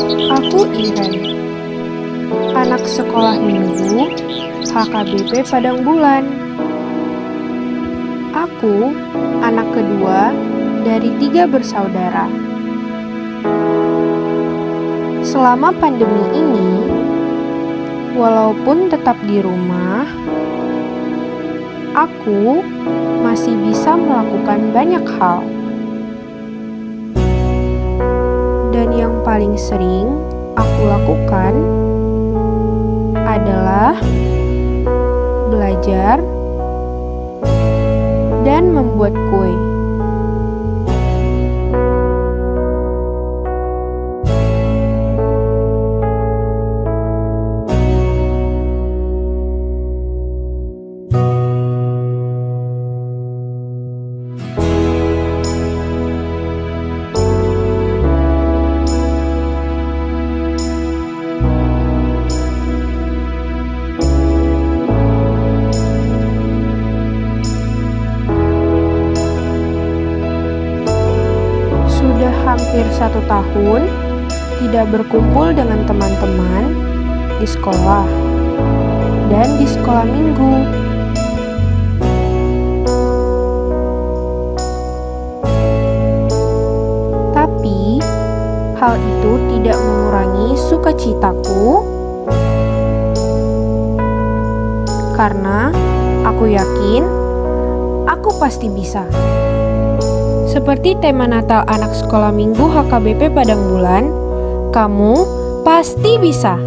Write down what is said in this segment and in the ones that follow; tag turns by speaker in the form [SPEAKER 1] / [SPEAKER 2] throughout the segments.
[SPEAKER 1] Aku Iren, anak sekolah minggu HKBP Padang Bulan. Aku anak kedua dari 3 bersaudara. Selama pandemi ini, walaupun tetap di rumah, aku masih bisa melakukan banyak hal. Dan yang paling sering aku lakukan adalah belajar dan membuat kue. Sudah hampir 1 tahun tidak berkumpul dengan teman-teman di sekolah dan di sekolah minggu. Tapi hal itu tidak mengurangi sukacitaku karena aku yakin aku pasti bisa. Seperti tema Natal anak sekolah minggu HKBP Padang Bulan, kamu pasti bisa.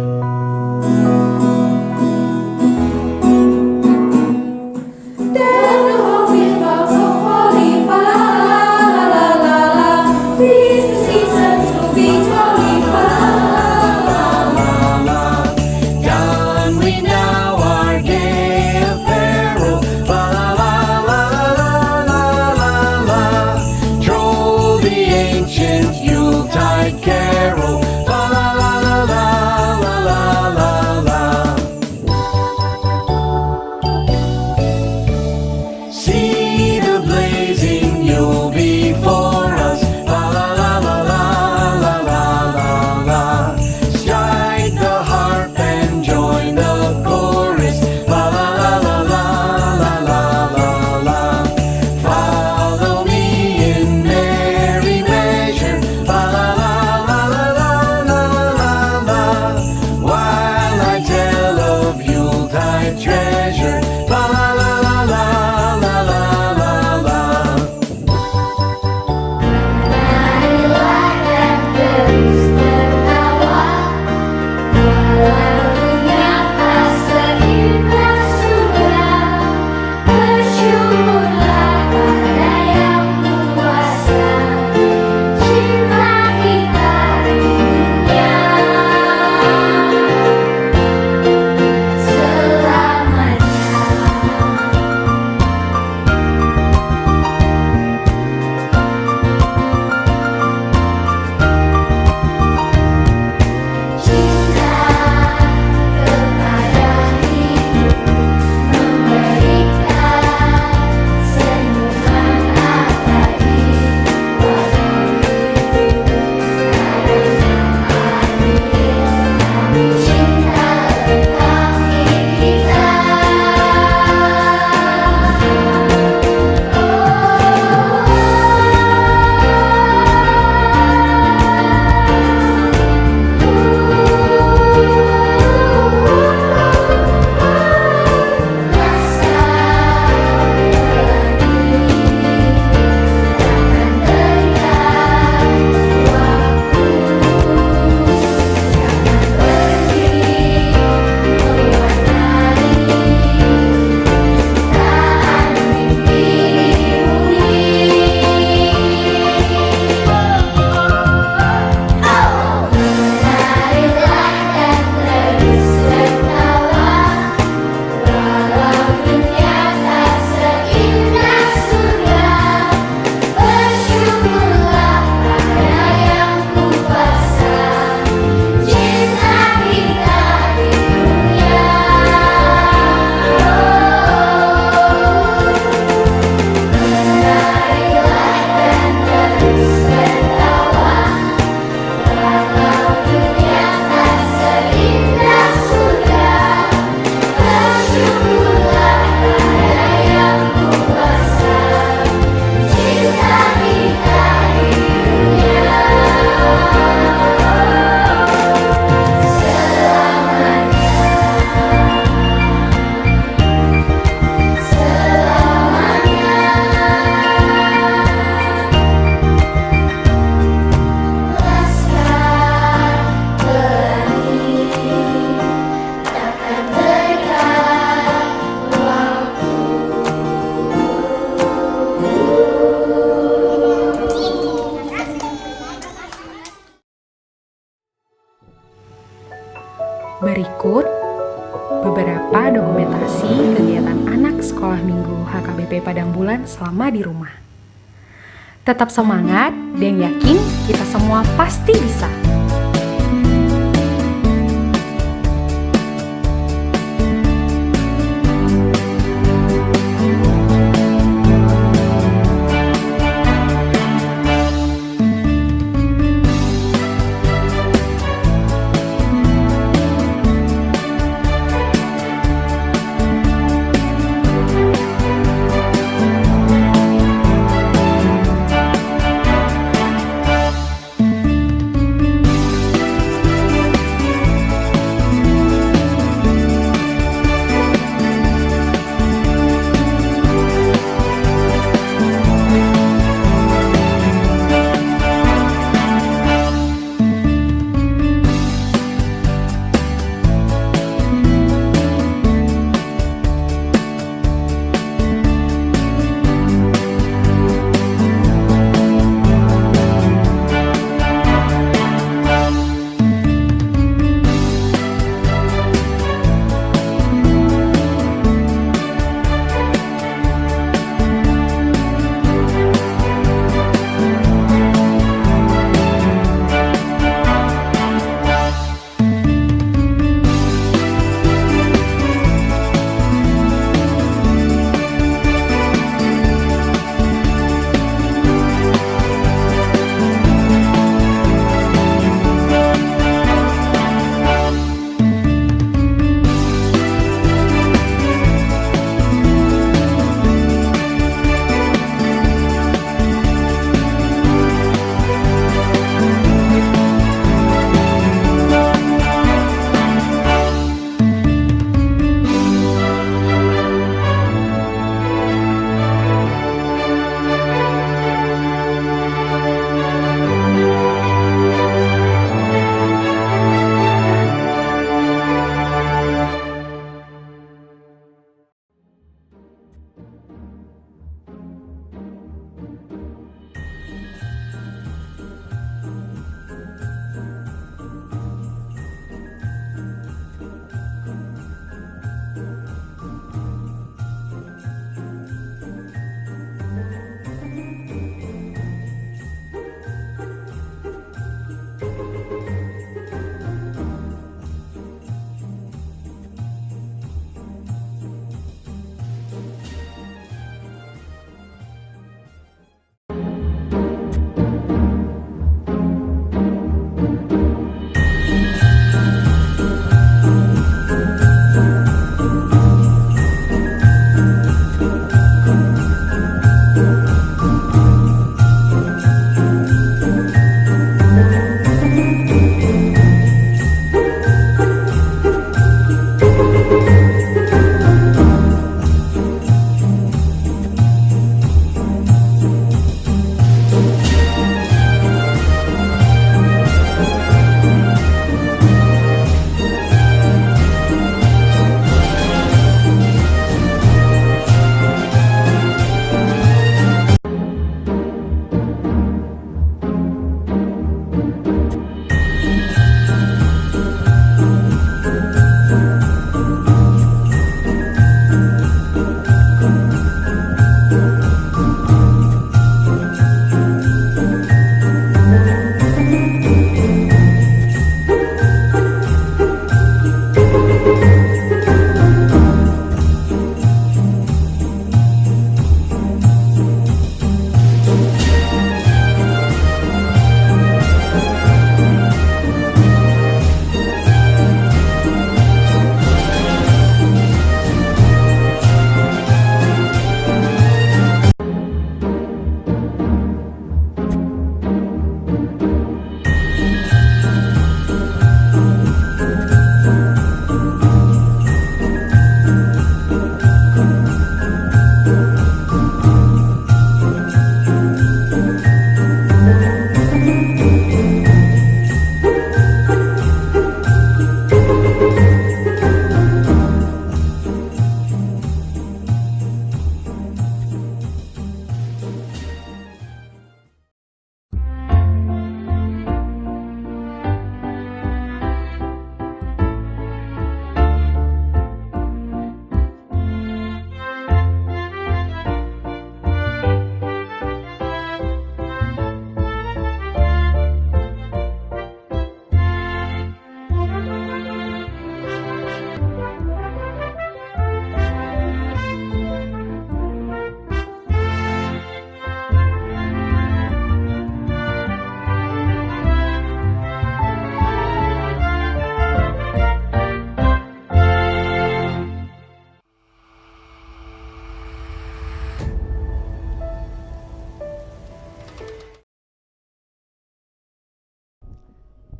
[SPEAKER 2] lakukan selama di rumah. Tetap semangat dan yakin kita semua pasti bisa.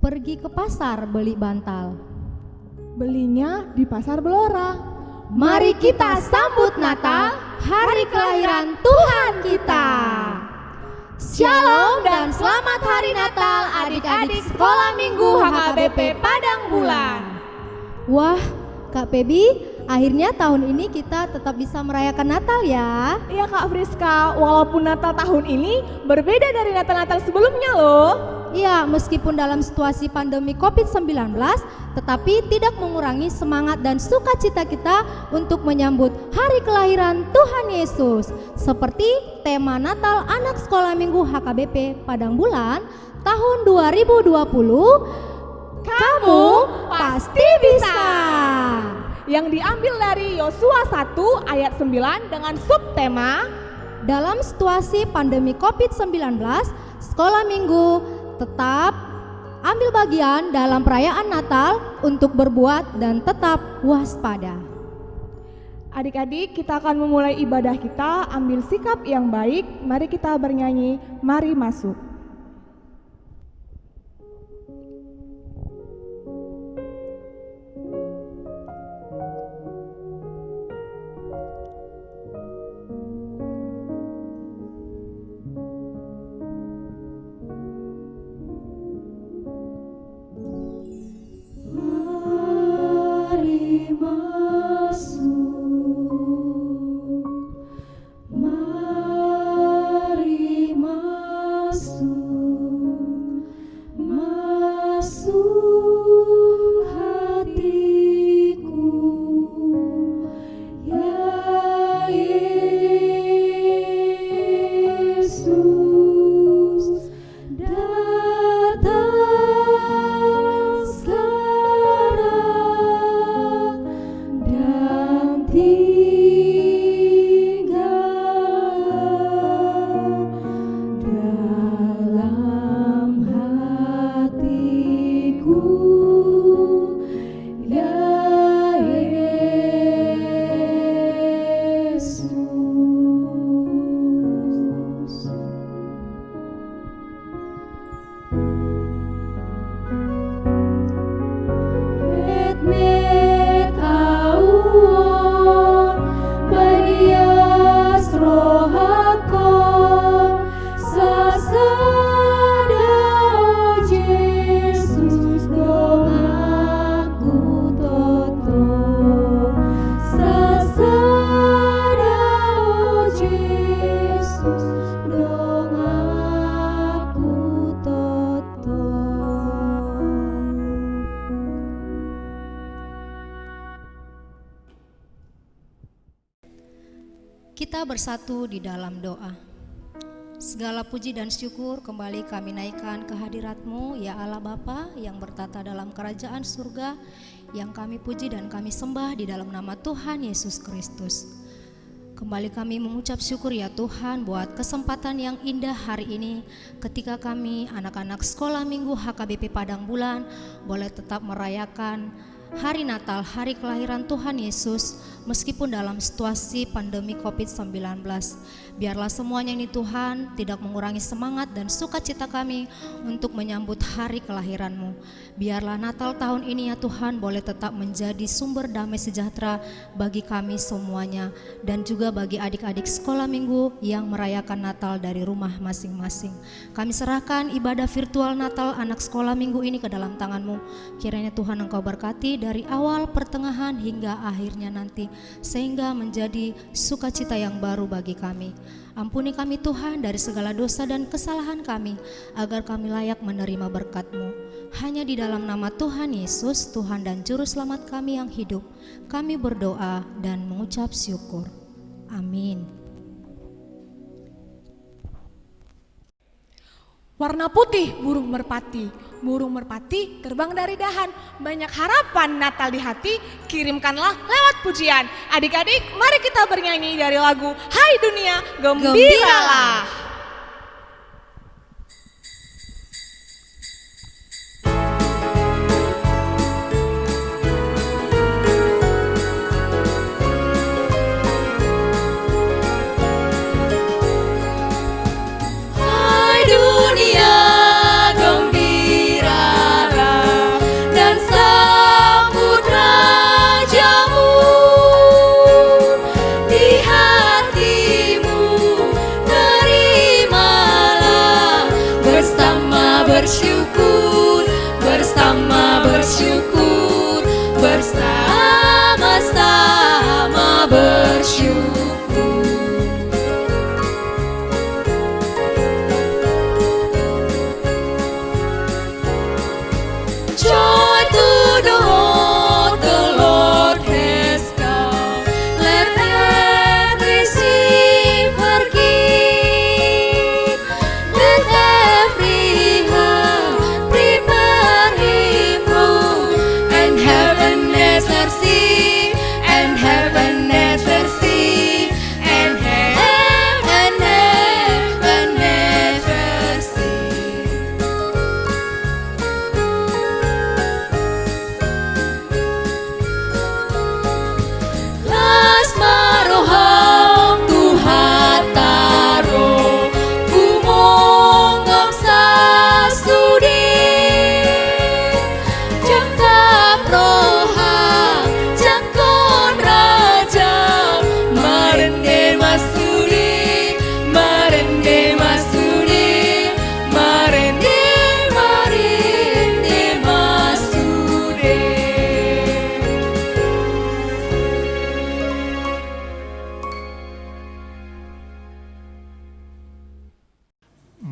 [SPEAKER 3] pergi ke pasar beli bantal.
[SPEAKER 4] Belinya di pasar Belora.
[SPEAKER 3] Mari kita sambut Natal, hari kelahiran Tuhan kita. Shalom dan selamat hari Natal adik-adik sekolah minggu HKBP Padang Bulan. Wah, Kak Pebi, akhirnya tahun ini kita tetap bisa merayakan Natal ya.
[SPEAKER 4] Iya Kak Friska, walaupun Natal tahun ini berbeda dari Natal-Natal sebelumnya loh.
[SPEAKER 3] Iya, meskipun dalam situasi pandemi COVID-19, tetapi tidak mengurangi semangat dan sukacita kita untuk menyambut hari kelahiran Tuhan Yesus. Seperti tema Natal Anak Sekolah Minggu HKBP Padang Bulan tahun 2020, kamu pasti bisa.
[SPEAKER 4] Yang diambil dari Yosua 1 ayat 9 dengan subtema
[SPEAKER 3] dalam situasi pandemi COVID-19, sekolah minggu tetap ambil bagian dalam perayaan Natal untuk berbuat dan tetap waspada.
[SPEAKER 4] Adik-adik, kita akan memulai ibadah kita, ambil sikap yang baik. Mari kita bernyanyi, mari masuk.
[SPEAKER 3] Kita bersatu di dalam doa. Segala puji dan syukur kembali kami naikkan ke hadirat-Mu, ya Allah Bapa yang bertata dalam kerajaan surga, yang kami puji dan kami sembah di dalam nama Tuhan Yesus Kristus. Kembali kami mengucap syukur ya Tuhan buat kesempatan yang indah hari ini ketika kami anak-anak sekolah minggu HKBP Padang Bulan boleh tetap merayakan hari Natal, hari kelahiran Tuhan Yesus, meskipun dalam situasi pandemi COVID-19. Biarlah semuanya ini Tuhan tidak mengurangi semangat dan sukacita kami untuk menyambut hari kelahiran-Mu. Biarlah Natal tahun ini ya Tuhan boleh tetap menjadi sumber damai sejahtera bagi kami semuanya, dan juga bagi adik-adik sekolah minggu yang merayakan Natal dari rumah masing-masing. Kami serahkan ibadah virtual Natal anak sekolah minggu ini ke dalam tangan-Mu. Kiranya Tuhan Engkau berkati dari awal, pertengahan hingga akhirnya nanti, sehingga menjadi sukacita yang baru bagi kami. Ampuni kami Tuhan dari segala dosa dan kesalahan kami, agar kami layak menerima berkat-Mu. Hanya di dalam nama Tuhan Yesus, Tuhan dan Juru Selamat kami yang hidup, kami berdoa dan mengucap syukur. Amin.
[SPEAKER 4] Warna putih burung merpati. Burung merpati terbang dari dahan. Banyak harapan Natal di hati, kirimkanlah lewat pujian. Adik-adik, mari kita bernyanyi dari lagu Hai Dunia, Gembiralah.
[SPEAKER 3] Hai dunia, gembiralah.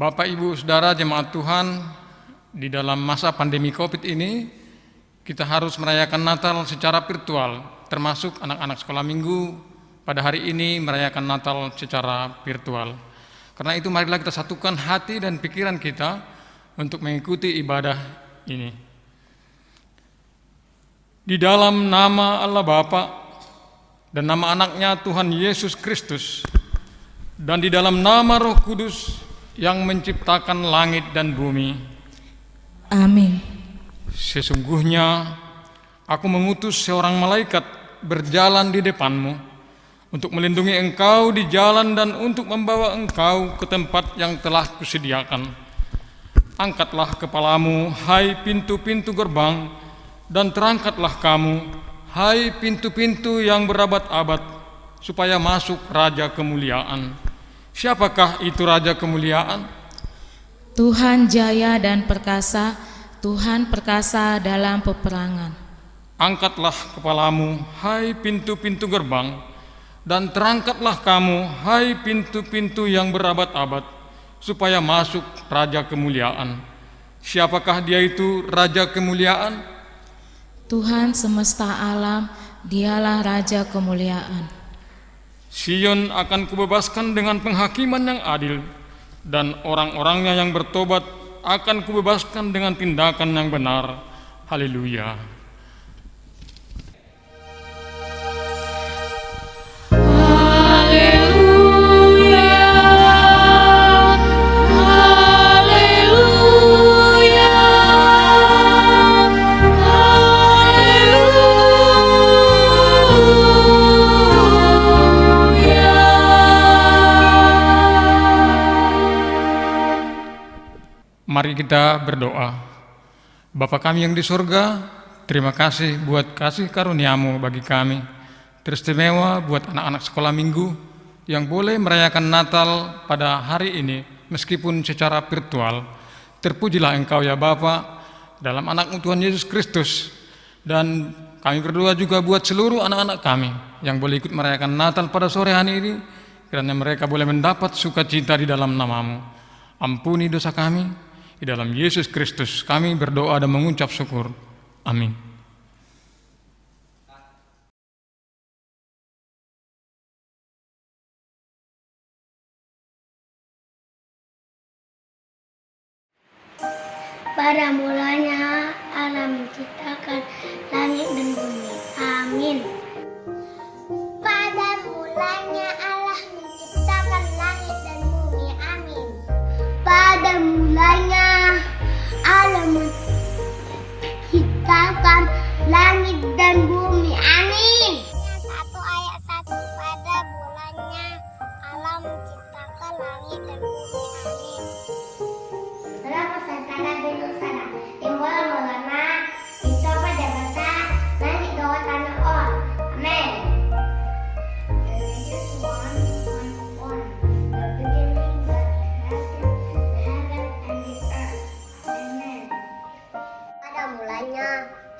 [SPEAKER 5] Bapak, Ibu, Saudara, jemaat Tuhan, di dalam masa pandemi COVID ini, kita harus merayakan Natal secara virtual, termasuk anak-anak sekolah minggu pada hari ini merayakan Natal secara virtual. Karena itu marilah kita satukan hati dan pikiran kita untuk mengikuti ibadah ini. Di dalam nama Allah Bapa dan nama anaknya Tuhan Yesus Kristus, dan di dalam nama Roh Kudus yang menciptakan langit dan bumi.
[SPEAKER 6] Amin.
[SPEAKER 5] Sesungguhnya aku mengutus seorang malaikat berjalan di depanmu untuk melindungi engkau di jalan dan untuk membawa engkau ke tempat yang telah kusediakan. Angkatlah kepalamu, hai pintu-pintu gerbang, dan terangkatlah kamu, hai pintu-pintu yang berabad-abad, supaya masuk Raja Kemuliaan. Siapakah itu Raja Kemuliaan?
[SPEAKER 6] Tuhan jaya dan perkasa, Tuhan perkasa dalam peperangan.
[SPEAKER 5] Angkatlah kepalamu, hai pintu-pintu gerbang, dan terangkatlah kamu, hai pintu-pintu yang berabad-abad, supaya masuk Raja Kemuliaan. Siapakah dia itu Raja Kemuliaan?
[SPEAKER 6] Tuhan semesta alam, dialah Raja Kemuliaan.
[SPEAKER 5] Sion akan kubebaskan dengan penghakiman yang adil, dan orang-orangnya yang bertobat akan kubebaskan dengan tindakan yang benar. Haleluya. Mari kita berdoa. Bapa kami yang di surga, terima kasih buat kasih karunia-Mu bagi kami. Teristimewa buat anak-anak sekolah minggu yang boleh merayakan Natal pada hari ini meskipun secara virtual. Terpujilah Engkau ya Bapa dalam anak-Mu Tuhan Yesus Kristus. Dan kami berdoa juga buat seluruh anak-anak kami yang boleh ikut merayakan Natal pada sore hari ini, kiranya mereka boleh mendapat sukacita di dalam nama-Mu. Ampuni dosa kami. Di dalam Yesus Kristus kami berdoa dan mengucap syukur. Amin.
[SPEAKER 7] Pada mulanya Allah menciptakan langit dan bumi. Amin. Pada mulanya Allah menciptakan langit dan bumi. Amin. Pada mulanya Allah menciptakan langit dan bumi. Amin. 1 ayat 1. Pada mulanya Allah menciptakan langit dan bumi. Amin. Salam sana bingung sana. Timbul mulana itu pada bata langit doa tanah on. Amin.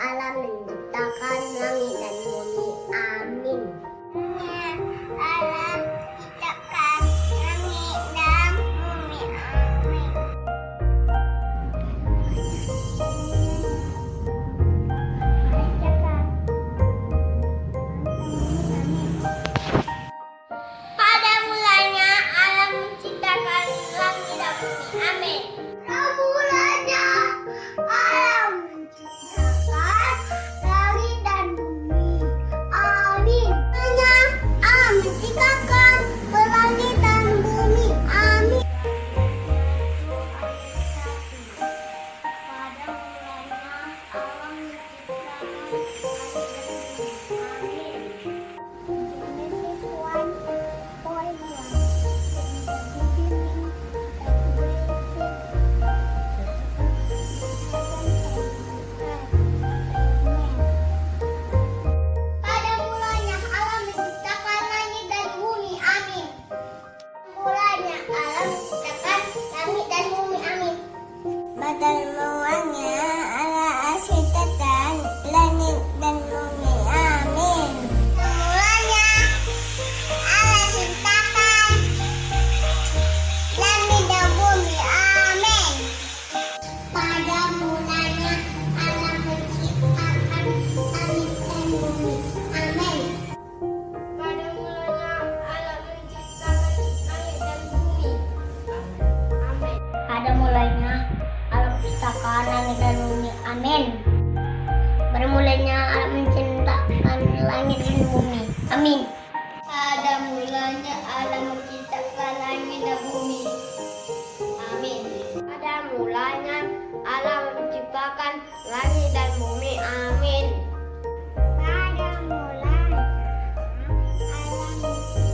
[SPEAKER 7] Allah menciptakan langit dan bumi. Amin. Allah menciptakan langit dan bumi. Amin. Bermulanya Allah menciptakan langit dan bumi. Amin. Pada mulanya Allah menciptakan langit dan bumi. Amin. Pada mulanya Allah menciptakan langit dan bumi. Amin. Pada mulanya Allah memuji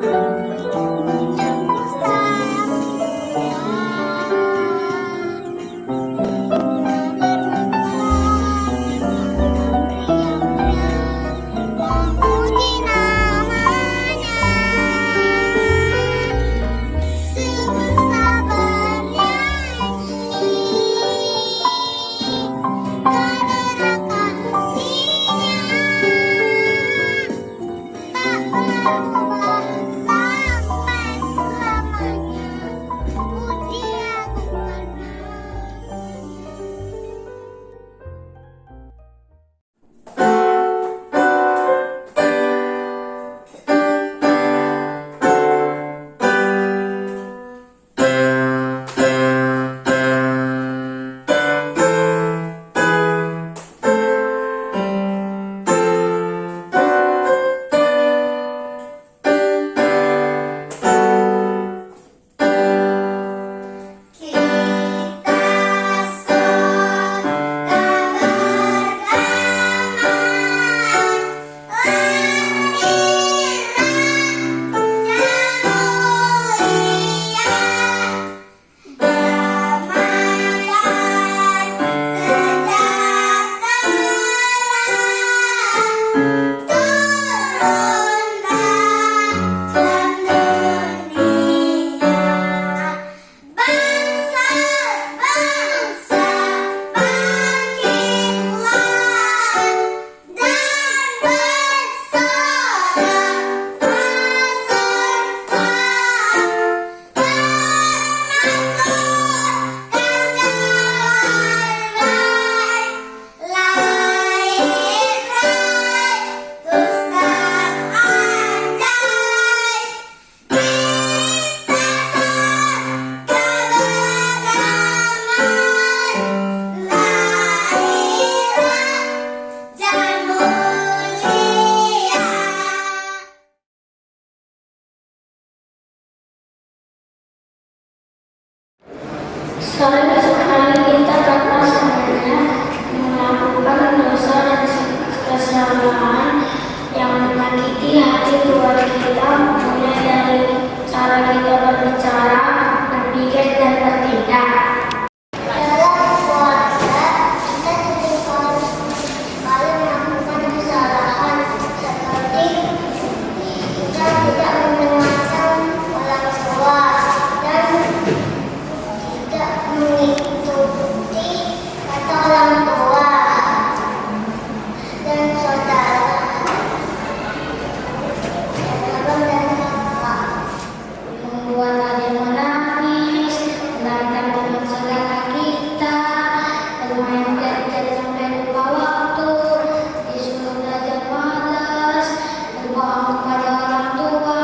[SPEAKER 7] namanya, semesta bernyanyi karena kasih-Nya tak berubah sampai selamanya. Pujian kepada
[SPEAKER 8] sekali kita tanpa sengaja melakukan dosa dan kesalahan yang menyakiti hati Tuhan kita, mulai dari cara kita berbicara, berpikir, dan bertindak.
[SPEAKER 7] dalam puasa kita sering kali melakukan kesalahan seperti kita tidak mendengarkan orang tua dan tidak mengikuti kata orang tua dan saudara dan kakak,
[SPEAKER 8] Membuat adik menangis, mendengarkan teman saudara kita, bermain gadget sampai lupa waktu, disuruh belajar malas, berbohong kepada orang tua,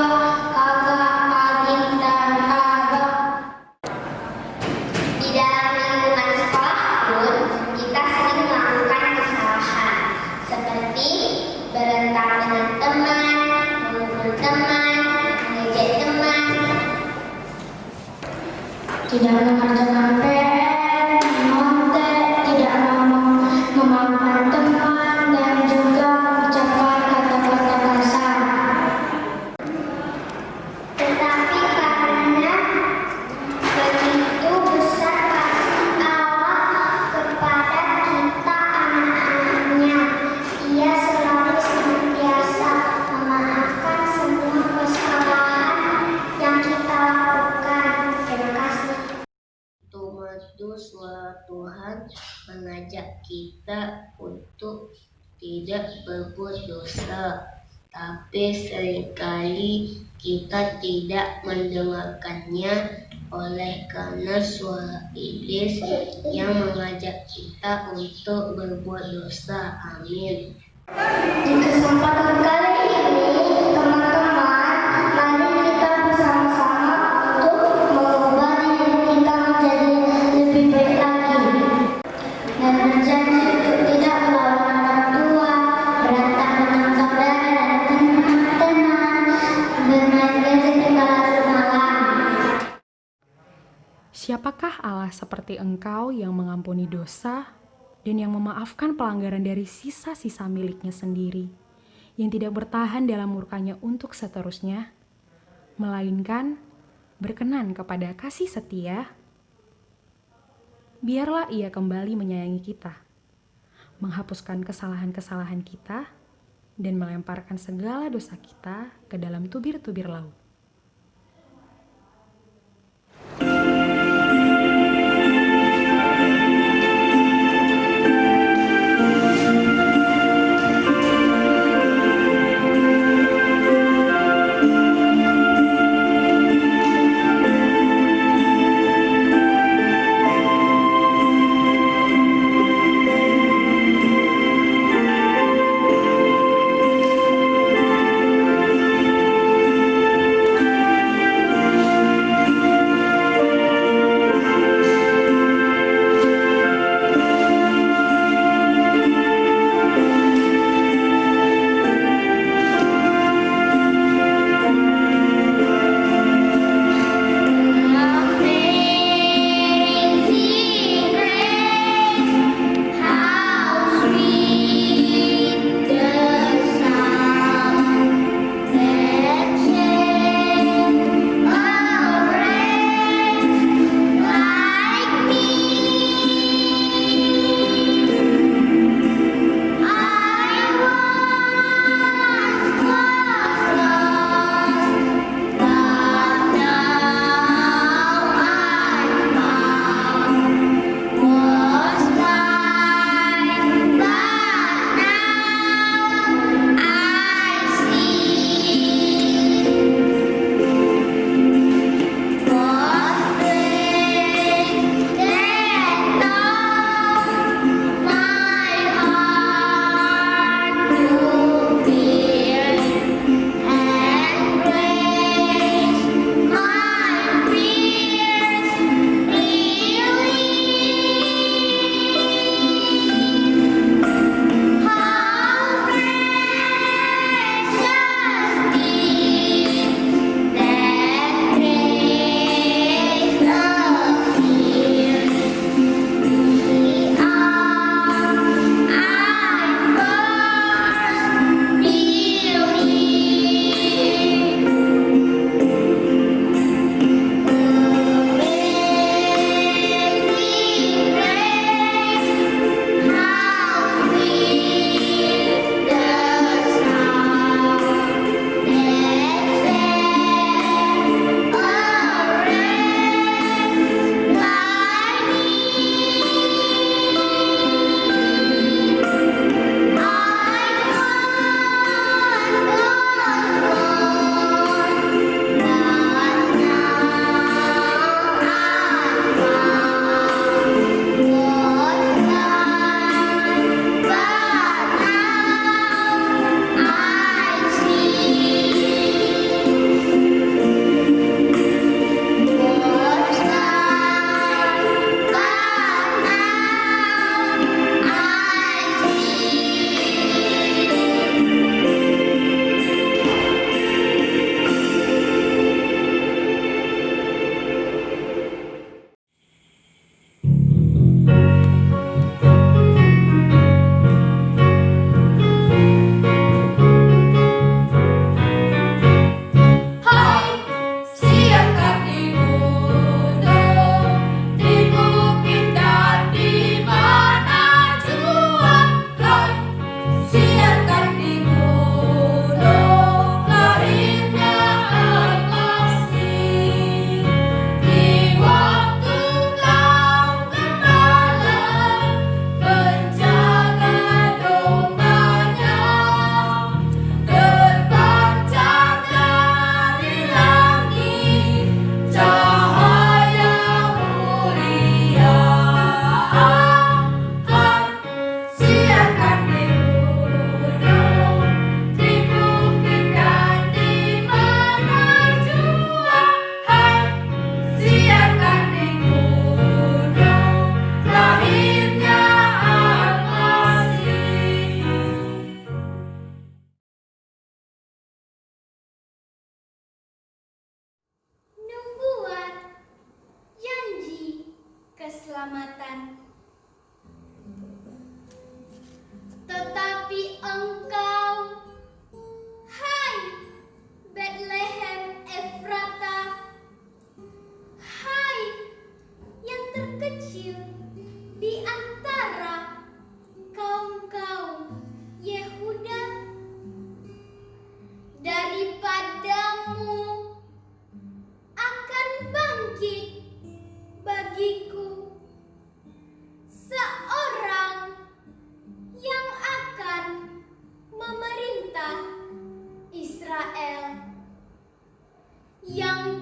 [SPEAKER 8] kakak, adik, dan abang.
[SPEAKER 7] Di dalam lingkungan sekolah pun kita sering melakukan kesalahan seperti berentak dengan teman, memukul teman, mengejek teman.
[SPEAKER 8] Tidak mengerjakan PR, mengontek, tidak mau memaafkan teman, dan juga mengucapkan kata-kata kasar.
[SPEAKER 7] Tetapi karena begitu besar kasih Allah kepada kita anak-anaknya, Ia selalu senantiasa memaafkan semua kesalahan yang kita lakukan. Terima kasih.
[SPEAKER 8] Untuk suara Tuhan mengajak kita untuk tidak berbuat dosa, tapi seringkali kita tidak mendengarkannya oleh karena suara iblis yang mengajak kita untuk berbuat dosa. Amin.
[SPEAKER 7] Di kesempatan kali ini, teman-teman, mari kita
[SPEAKER 2] Allah seperti Engkau yang mengampuni dosa dan yang memaafkan pelanggaran dari sisa-sisa miliknya sendiri, yang tidak bertahan dalam murkanya untuk seterusnya, melainkan berkenan kepada kasih setia. Biarlah Ia kembali menyayangi kita, menghapuskan kesalahan-kesalahan kita, dan melemparkan segala dosa kita ke dalam tubir-tubir laut.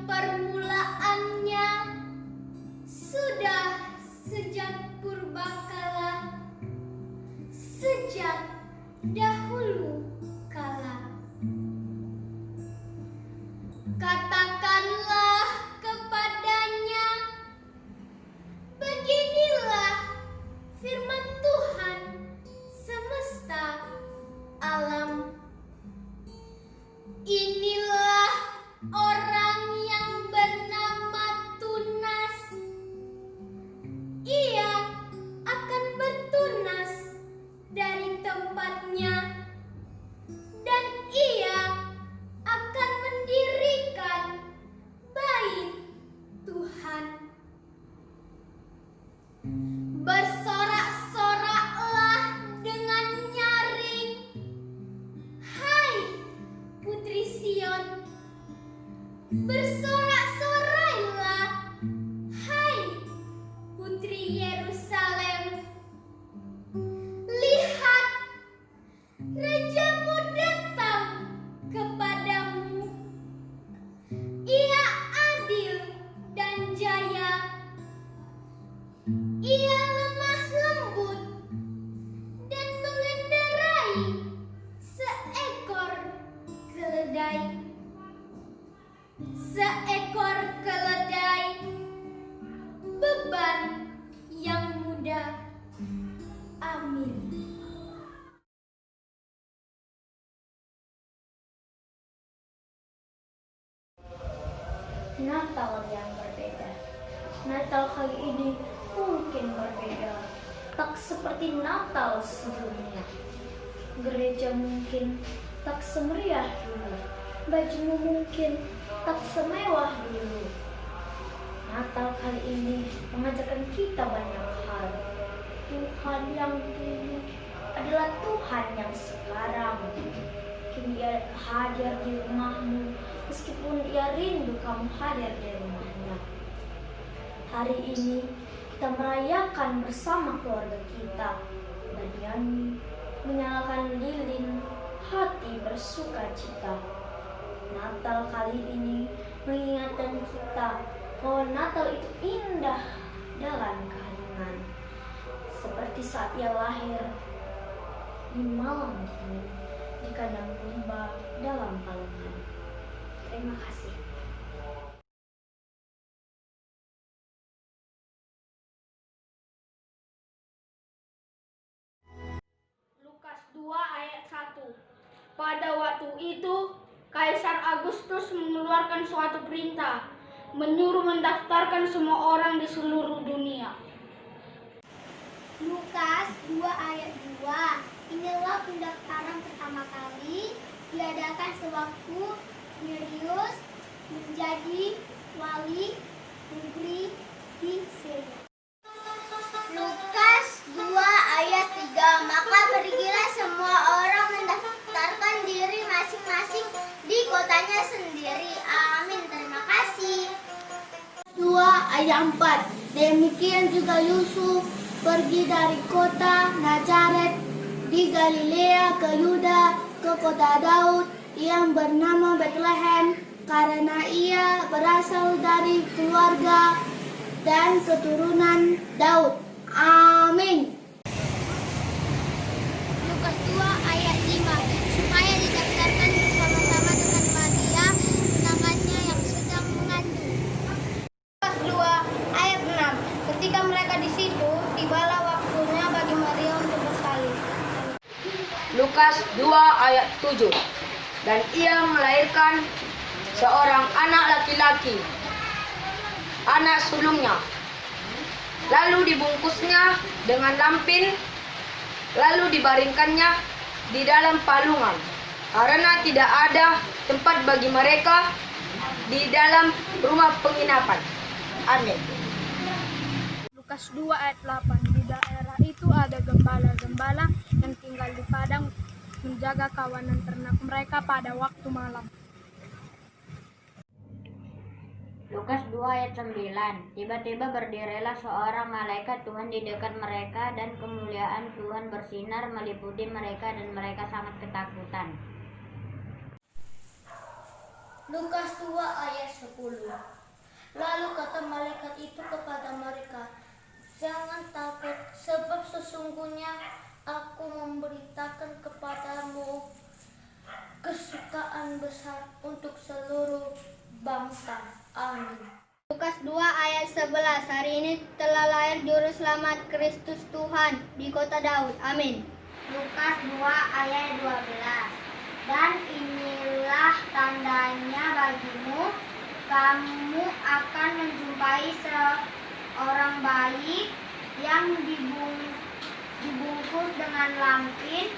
[SPEAKER 7] permulaannya sudah sejak purbakala, sejak dahulu kala. Katakanlah kepadanya, beginilah firman Tuhan semesta alam. Inilah orang yang bernama Tunas. Ia akan bertunas dari tempatnya, dan ia akan mendirikan bait Tuhan. Bersorak-soraklah dengan nyaring, hai Putri Sion. Bersorak-sorailah, hai Putri Yerusalem. Lihat, Rajamu datang kepadamu. Ia adil dan jaya. Ia lemah lembut dan mengendarai seekor keledai. Seekor keledai, beban yang mudah. Amin. Natal yang berbeda. Natal kali ini mungkin berbeda, tak seperti Natal sebelumnya. Gereja mungkin tak semeriah dulu, bajumu mungkin tak semewah dulu. Natal kali ini mengajarkan kita banyak hal. Tuhan yang dulu adalah Tuhan yang sekarang. Kini Ia hadir di rumahmu, meskipun Ia rindu kamu hadir di rumahnya. Hari ini kita merayakan bersama keluarga kita, bernyanyi, menyalakan lilin, hati bersuka cita. Natal kali ini mengingatkan kita bahwa Natal itu indah dalam keheningan, seperti saat Ia lahir di malam dingin di kandang domba dalam palungan. Terima kasih.
[SPEAKER 9] Lukas 2 ayat 1. Pada waktu itu, Kaisar Agustus mengeluarkan suatu perintah, menyuruh mendaftarkan semua orang di seluruh dunia.
[SPEAKER 7] Lukas 2 ayat 2. Inilah pendaftaran pertama kali diadakan sewaktu Quirinius menjadi wali negeri di Syria. Lukas 2 ayat 3. Maka pergilah semua orang mendaftarkan diri masing-masing di kotanya sendiri. Amin. Terima kasih. 2 ayat 4. Demikian juga Yusuf pergi dari kota Nazaret di Galilea ke Yuda, ke kota Daud yang bernama Bethlehem, karena ia berasal dari keluarga dan keturunan Daud. Amin. Lukas 2 ayat 5. Supaya didaftarkan bersama-sama dengan Maria, tunangannya yang sedang mengandung. Lukas 2 ayat 6. Ketika mereka di situ, tibalah waktunya bagi Maria untuk bersalin.
[SPEAKER 10] Lukas 2 ayat 7. Dan ia melahirkan seorang anak laki-laki, anak sulungnya. Lalu dibungkusnya dengan lampin, lalu dibaringkannya di dalam palungan, karena tidak ada tempat bagi mereka di dalam rumah penginapan. Amin.
[SPEAKER 9] Lukas 2 ayat 8. Di daerah itu ada gembala-gembala yang tinggal di padang menjaga kawanan ternak mereka pada waktu malam.
[SPEAKER 11] Lukas 2 ayat 9. Tiba-tiba berdirilah seorang malaikat Tuhan di dekat mereka, dan kemuliaan Tuhan bersinar meliputi mereka, dan mereka sangat ketakutan.
[SPEAKER 7] Lukas 2 ayat 10. Lalu kata malaikat itu kepada mereka, "Jangan takut, sebab sesungguhnya aku memberitakan kepadamu kesukaan besar untuk seluruh bangsa." Amin.
[SPEAKER 11] Lukas 2 ayat 11. Hari ini telah lahir juru selamat Kristus Tuhan di kota Daud. Amin. Lukas 2 ayat 12. Dan inilah tandanya bagimu, kamu akan menjumpai seorang bayi yang dibungkus dengan lampin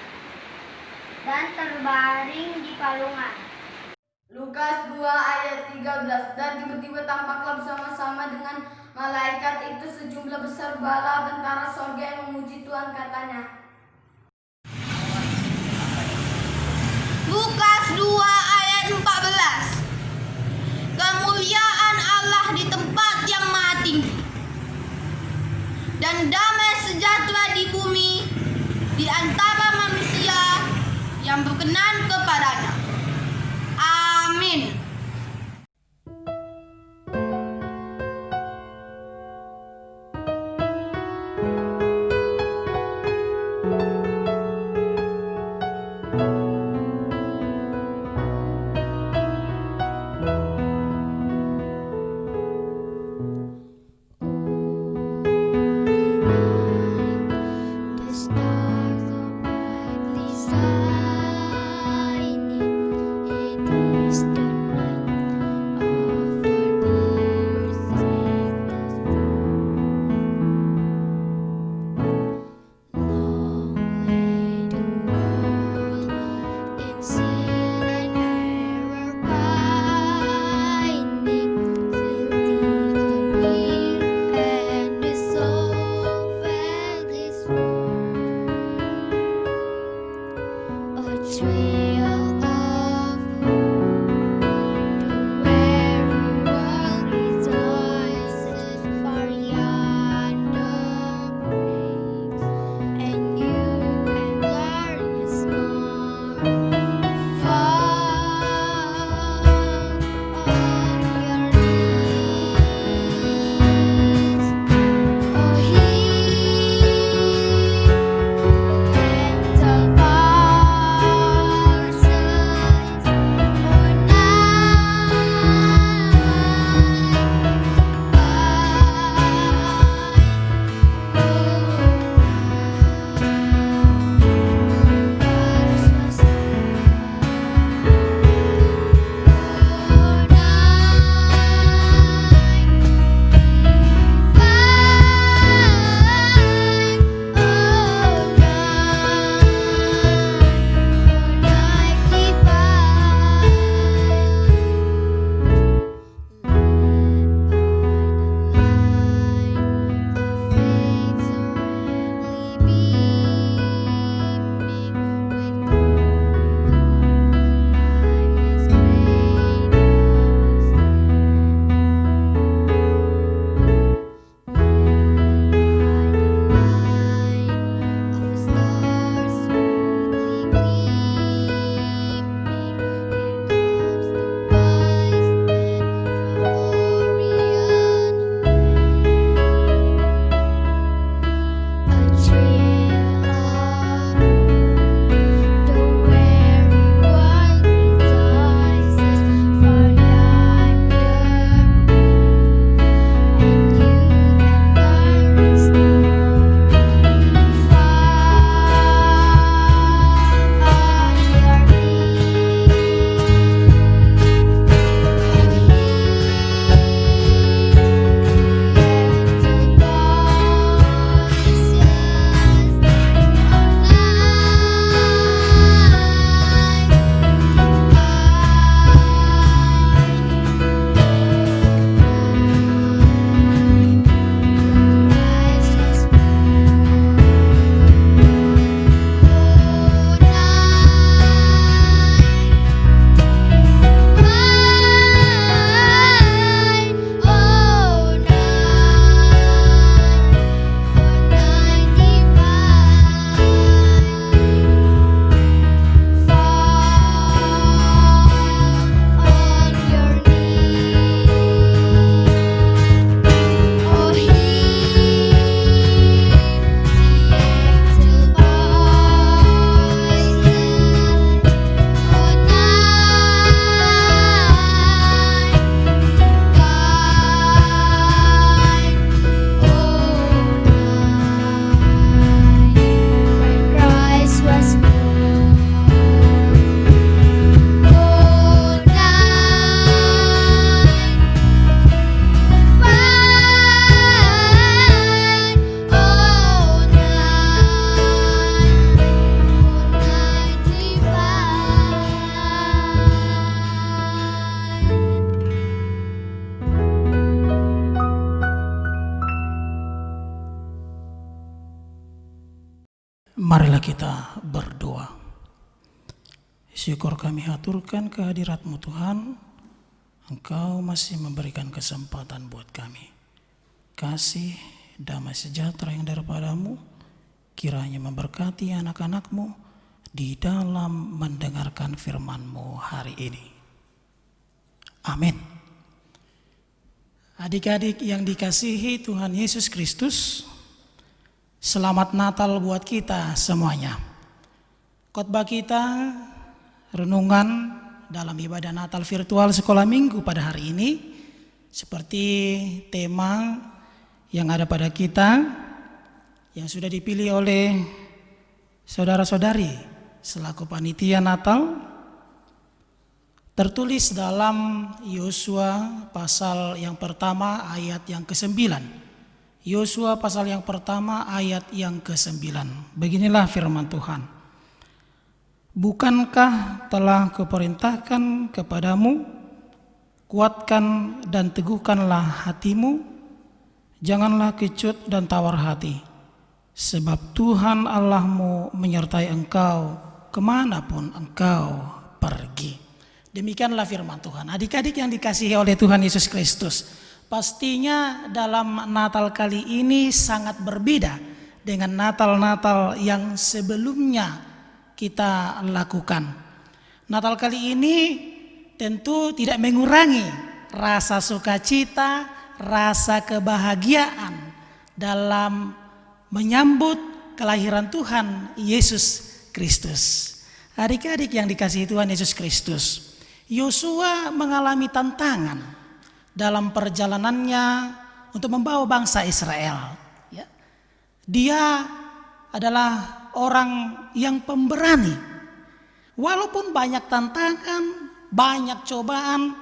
[SPEAKER 11] dan terbaring di palungan.
[SPEAKER 10] Lukas 2 ayat 13. Dan tiba-tiba tampaklah bersama-sama dengan malaikat itu sejumlah besar bala tentara sorga yang memuji Tuhan, katanya.
[SPEAKER 12] Lukas 2 ayat 14. Kemuliaan Allah di tempat yang maha tinggi dan damai sejahtera di bumi di antara manusia yang berkenan kepadanya. Amin.
[SPEAKER 7] The stars are brightly shining. It is the night.
[SPEAKER 13] kita berdoa. Syukur kami haturkan kehadirat-Mu Tuhan. Engkau masih memberikan kesempatan buat kami. Kasih damai sejahtera yang daripada-Mu kiranya memberkati anak-anak-Mu di dalam mendengarkan firman-Mu hari ini. Amin. Adik-adik yang dikasihi Tuhan Yesus Kristus, selamat Natal buat kita semuanya. Khotbah kita, renungan dalam ibadah Natal virtual sekolah minggu pada hari ini, seperti tema yang ada pada kita, yang sudah dipilih oleh saudara-saudari selaku panitia Natal, tertulis dalam Yosua pasal yang pertama ayat yang ke-9. Yosua pasal yang pertama ayat yang ke-9. Beginilah firman Tuhan. Bukankah telah kuperintahkan kepadamu, kuatkan dan teguhkanlah hatimu, janganlah kecut dan tawar hati, sebab Tuhan Allahmu menyertai engkau kemanapun engkau pergi. Demikianlah firman Tuhan. Adik-adik yang dikasihi oleh Tuhan Yesus Kristus, pastinya dalam Natal kali ini sangat berbeda dengan Natal-Natal yang sebelumnya kita lakukan. Natal kali ini tentu tidak mengurangi rasa sukacita, rasa kebahagiaan dalam menyambut kelahiran Tuhan Yesus Kristus. Adik-adik yang dikasihi Tuhan Yesus Kristus, Yosua mengalami tantangan dalam perjalanannya untuk membawa bangsa Israel. Dia adalah orang yang pemberani. Walaupun banyak tantangan, banyak cobaan,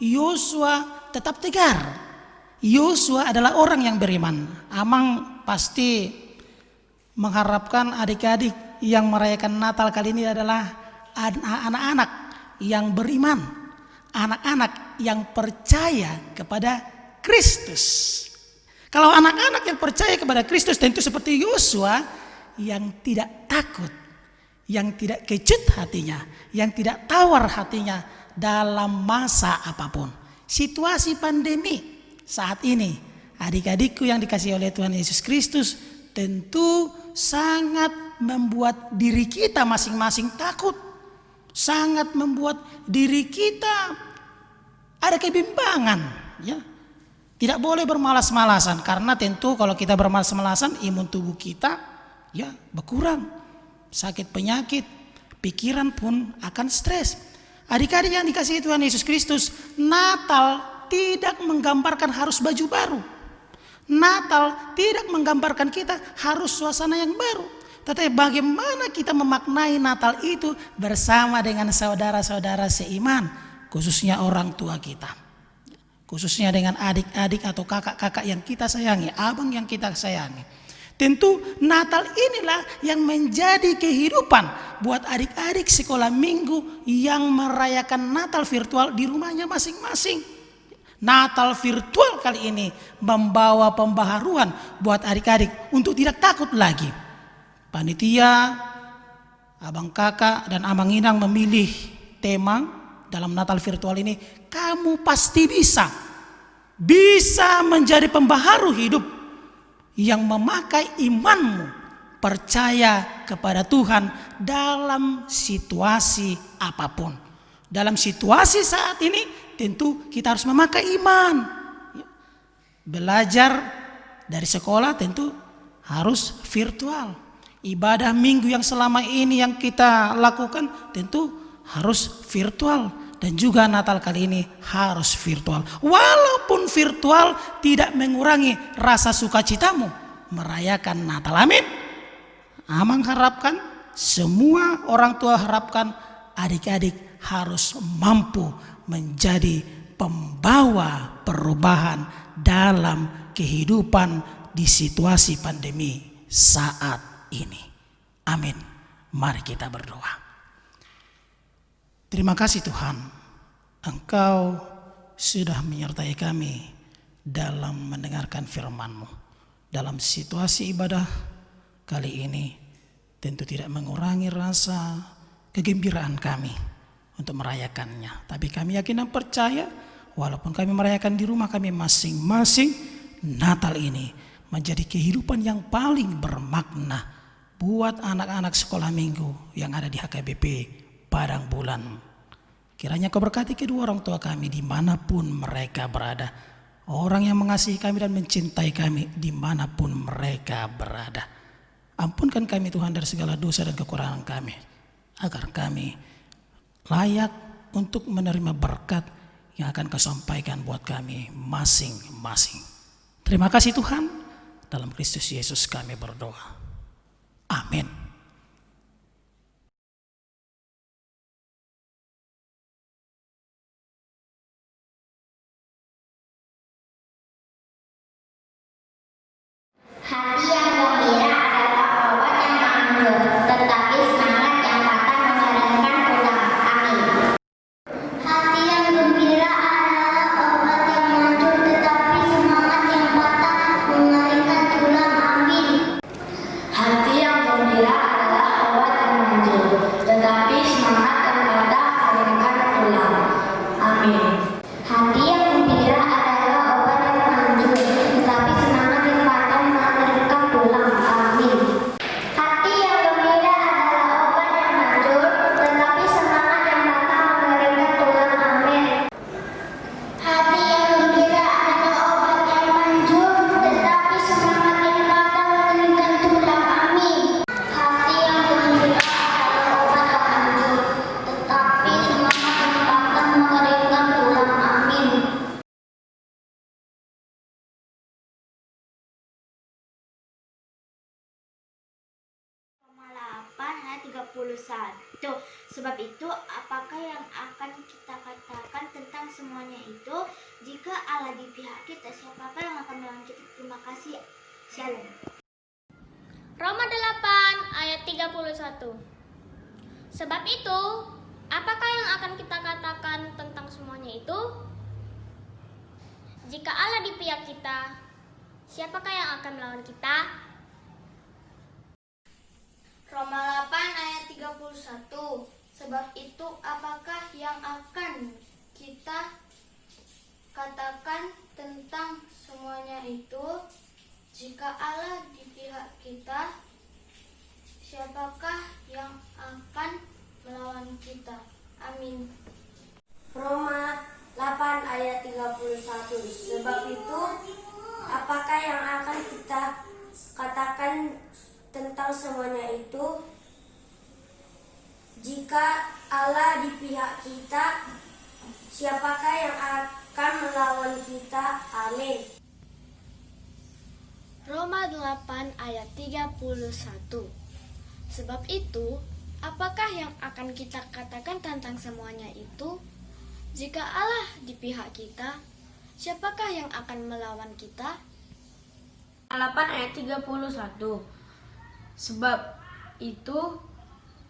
[SPEAKER 13] Yosua tetap tegar. Yosua adalah orang yang beriman. Amang pasti mengharapkan adik-adik yang merayakan Natal kali ini adalah anak-anak yang beriman, anak-anak yang percaya kepada Kristus. Kalau anak-anak yang percaya kepada Kristus tentu seperti Yosua, yang tidak takut, yang tidak kecut hatinya, yang tidak tawar hatinya dalam masa apapun. Situasi pandemi saat ini, adik-adikku yang dikasihi oleh Tuhan Yesus Kristus, tentu sangat membuat diri kita masing-masing takut, sangat membuat diri kita ada kebimbangan, ya. Tidak boleh bermalas-malasan, karena tentu kalau kita bermalas-malasan imun tubuh kita ya berkurang, sakit penyakit, pikiran pun akan stres. Adik-adik yang dikasihi Tuhan Yesus Kristus, Natal tidak menggambarkan harus baju baru. Natal tidak menggambarkan kita harus suasana yang baru. Tetapi bagaimana kita memaknai Natal itu bersama dengan saudara-saudara seiman, khususnya orang tua kita, khususnya dengan adik-adik atau kakak-kakak yang kita sayangi, abang yang kita sayangi. Tentu Natal inilah yang menjadi kehidupan buat adik-adik sekolah minggu yang merayakan Natal virtual di rumahnya masing-masing. Natal virtual kali ini membawa pembaharuan buat adik-adik untuk tidak takut lagi. Panitia, abang kakak dan amang inang memilih tema dalam Natal virtual ini, kamu pasti bisa menjadi pembaharu hidup yang memakai imanmu, percaya kepada Tuhan dalam situasi apapun. Dalam situasi saat ini tentu kita harus memakai iman. Belajar dari sekolah tentu harus virtual. Ibadah minggu yang selama ini yang kita lakukan tentu harus virtual. Dan juga Natal kali ini harus virtual. Walaupun virtual tidak mengurangi rasa sukacitamu merayakan Natal. Amin. Amang harapkan, semua orang tua harapkan adik-adik harus mampu menjadi pembawa perubahan dalam kehidupan di situasi pandemi saat ini. Amin. Mari kita berdoa. Terima kasih Tuhan, Engkau sudah menyertai kami dalam mendengarkan firman-Mu. Dalam situasi ibadah kali ini, tentu tidak mengurangi rasa kegembiraan kami untuk merayakannya. Tapi kami yakin dan percaya, walaupun kami merayakan di rumah kami masing-masing, Natal ini menjadi kehidupan yang paling bermakna buat anak-anak sekolah minggu yang ada di HKBP Padang Bulan. Kiranya Kau berkati kedua orang tua kami dimanapun mereka berada. Orang yang mengasihi kami dan mencintai kami dimanapun mereka berada. Ampunkan kami Tuhan dari segala dosa dan kekurangan kami, agar kami layak untuk menerima berkat yang akan Kau sampaikan buat kami masing-masing. Terima kasih Tuhan, dalam Kristus Yesus kami berdoa. Amin.
[SPEAKER 7] Hati yang gembira adalah obat yang manjur, tetapi semangat yang patah mengeringkan tulang. Amin. Hati yang gembira adalah obat yang manjur, tetapi semangat yang patah mengeringkan tulang. Amin.
[SPEAKER 8] Hati yang gembira adalah obat yang manjur, tetapi semangat yang patah mengeringkan tulang. Amin.
[SPEAKER 7] Hati yang gembira adalah obat yang manjur, tetapi semangat yang patah mengeringkan tulang. Amin. Hati yang gembira adalah obat yang manjur, tetapi semangat yang patah mengeringkan tulang. Amin. Hati yang gembira adalah obat yang manjur, tetapi semangat yang patah mengeringkan tulang. Amin. Hati yang gembira adalah obat yang manjur, tetapi semangat yang patah mengeringkan tulang. Amin. Roma 8 ayat 31. Sebab itu, apakah yang akan kita katakan tentang semuanya itu? Jika Allah di pihak kita, siapakah yang akan melawan kita? Terima kasih. Shalom.
[SPEAKER 9] Roma 8 ayat 31. Sebab itu, apakah yang akan kita katakan tentang semuanya itu? Jika Allah di pihak kita, siapakah yang akan melawan kita?
[SPEAKER 10] Roma 8 ayat 31. Sebab itu apakah yang akan kita katakan tentang semuanya itu? Jika Allah di pihak kita, siapakah yang akan melawan kita? Amin.
[SPEAKER 8] Roma 8 ayat 31. Sebab itu, apakah yang akan kita katakan tentang semuanya itu? Jika Allah di pihak kita, siapakah yang akan melawan kita? Amin.
[SPEAKER 9] Roma 8 ayat 31. Sebab itu, apakah yang akan kita katakan tentang semuanya itu? Jika Allah di pihak kita, siapakah yang akan melawan kita?
[SPEAKER 10] 8 ayat 31. Sebab itu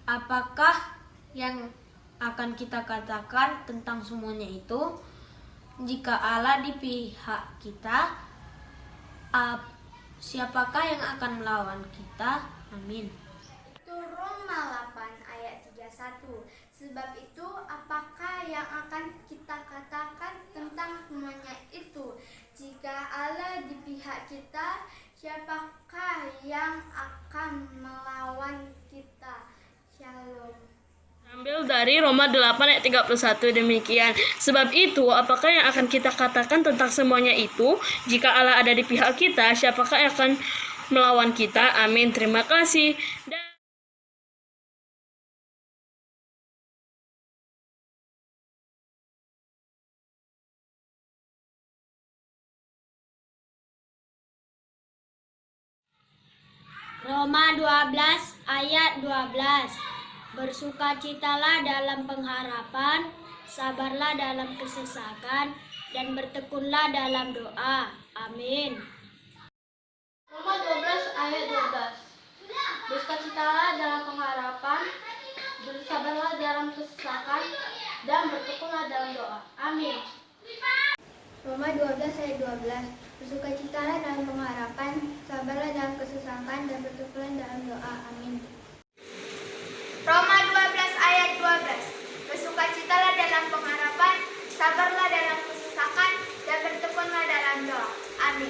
[SPEAKER 10] apakah yang akan kita katakan tentang semuanya itu? Jika Allah di pihak kita, siapakah yang akan melawan kita? Amin.
[SPEAKER 11] Roma 8 ayat 31. Sebab itu apakah yang akan kita katakan tentang semuanya itu? Jika Allah di pihak kita, siapakah yang akan melawan kita? Shalom.
[SPEAKER 9] Ambil dari Roma 8 ayat 31 demikian. Sebab itu, apakah yang akan kita katakan tentang semuanya itu? Jika Allah ada di pihak kita, siapakah yang akan melawan kita? Amin. Terima kasih.
[SPEAKER 11] Roma 12 ayat 12. Bersukacitalah dalam pengharapan, sabarlah dalam kesesakan, dan bertekunlah dalam doa. Amin.
[SPEAKER 9] Roma 12 ayat 12. Bersukacitalah dalam pengharapan, bersabarlah dalam kesesakan, dan bertekunlah dalam doa. Amin.
[SPEAKER 11] Roma 12 ayat 12. Bersukacitalah dalam pengharapan, sabarlah dalam kesesakan, dan bertekunlah dalam doa. Amin.
[SPEAKER 7] Roma 12 ayat 12. Bersukacitalah dalam pengharapan, sabarlah dalam kesesakan, dan bertekunlah dalam doa. Amin.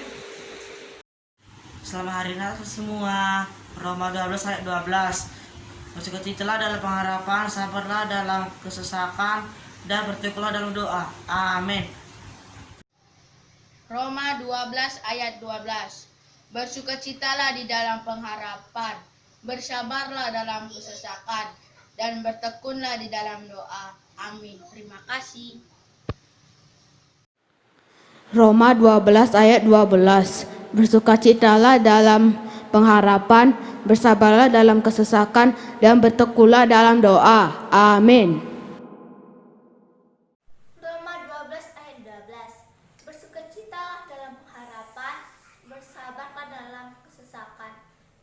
[SPEAKER 14] Selamat hari Natal semua. Roma 12 ayat 12. Bersukacitalah dalam pengharapan, sabarlah dalam kesesakan, dan bertekunlah dalam doa. Amin.
[SPEAKER 12] Roma 12 ayat 12. Bersukacitalah di dalam pengharapan, bersabarlah dalam kesesakan, dan bertekunlah di dalam doa. Amin. Terima kasih.
[SPEAKER 15] Roma 12 ayat 12. Bersukacitalah dalam pengharapan, bersabarlah dalam kesesakan, dan bertekunlah dalam doa. Amin.
[SPEAKER 7] Roma 12 ayat 12. Bersukacitalah dalam pengharapan, bersabarlah dalam kesesakan,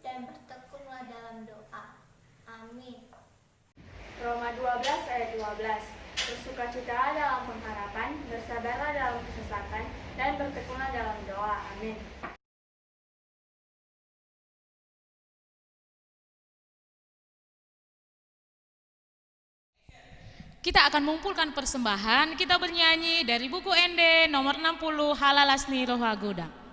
[SPEAKER 7] dan bertekunlah dalam doa. Amin.
[SPEAKER 16] Roma 12 ayat 12. Bersukacitalah dalam pengharapan, bersabarlah dalam kesesakan, dan bertekunlah dalam doa. Amin.
[SPEAKER 6] Kita akan mengumpulkan persembahan, kita bernyanyi dari buku ND nomor 60 Halalasni Roh Hagoda.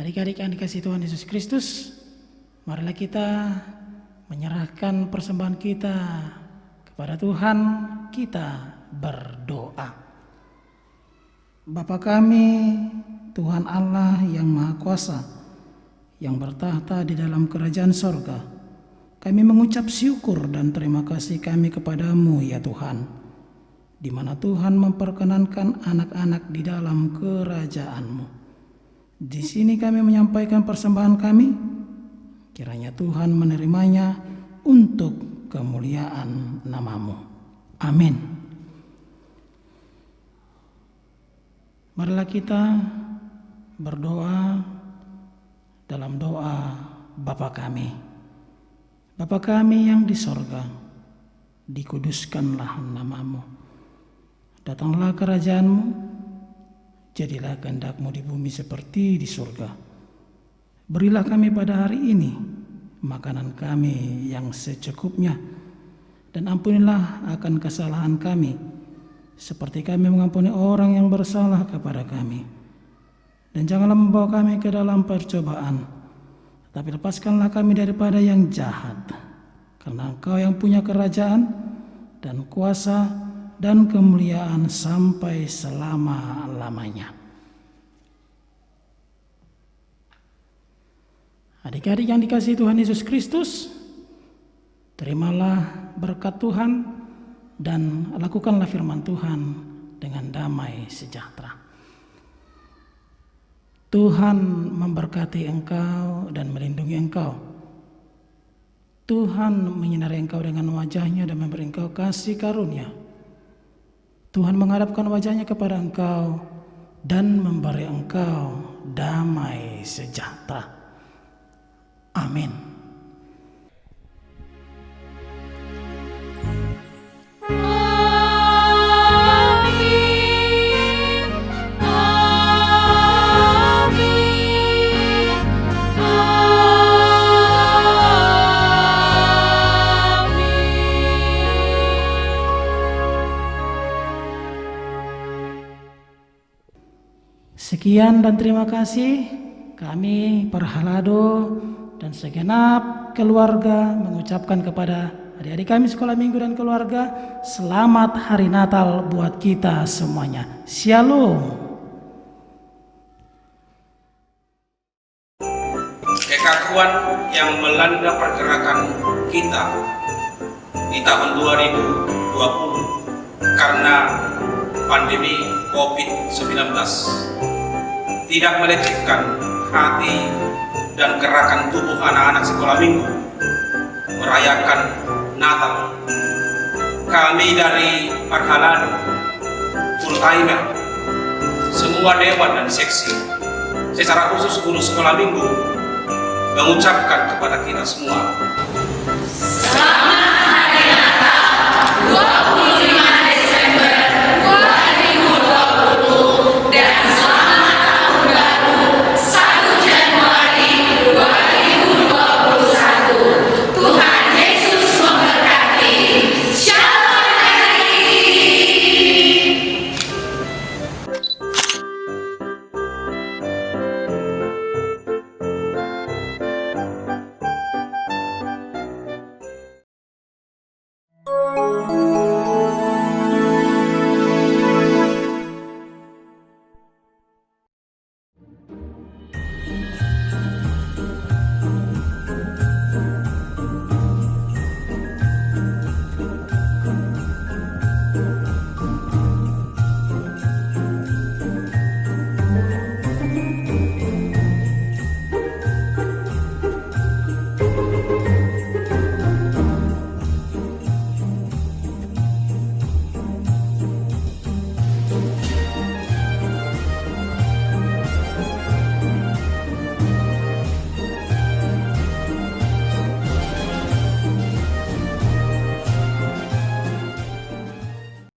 [SPEAKER 13] Adik-adik yang dikasihi Tuhan Yesus Kristus, marilah kita menyerahkan persembahan kita kepada Tuhan, kita berdoa. Bapa kami, Tuhan Allah yang Maha Kuasa, yang bertahta di dalam kerajaan sorga, kami mengucap syukur dan terima kasih kami kepadamu ya Tuhan, di mana Tuhan memperkenankan anak-anak di dalam kerajaan-Mu. Di sini kami menyampaikan persembahan kami, kiranya Tuhan menerimanya untuk kemuliaan nama-Mu. Amin. Marilah kita berdoa dalam doa Bapa kami. Bapa kami yang di sorga, dikuduskanlah nama-Mu. Datanglah kerajaan-Mu, jadilah kehendak-Mu di bumi seperti di surga. Berilah kami pada hari ini makanan kami yang secukupnya, dan ampunilah akan kesalahan kami, seperti kami mengampuni orang yang bersalah kepada kami. Dan janganlah membawa kami ke dalam percobaan, tapi lepaskanlah kami daripada yang jahat. Karena Engkau yang punya kerajaan dan kuasa dan kemuliaan sampai selama-lamanya. Adik-adik yang dikasihi Tuhan Yesus Kristus, terimalah berkat Tuhan dan lakukanlah firman Tuhan dengan damai sejahtera. Tuhan memberkati engkau dan melindungi engkau. Tuhan menyinari engkau dengan wajah-Nya dan memberi engkau kasih karunia. Tuhan menghadapkan wajahnya kepada engkau dan memberi engkau damai sejahtera. Amin. Sekian dan terima kasih. Kami Perhalado dan segenap keluarga mengucapkan kepada adik-adik kami sekolah minggu dan keluarga, selamat hari Natal buat kita semuanya. Shalom.
[SPEAKER 17] Kekakuan yang melanda pergerakan kita di tahun 2020 karena pandemi COVID-19 tidak melecehkan hati dan gerakan tubuh anak-anak sekolah minggu merayakan Natal. Kami dari Perhalado, full timer, semua dewan dan seksi, secara khusus guru sekolah minggu, mengucapkan kepada kita semua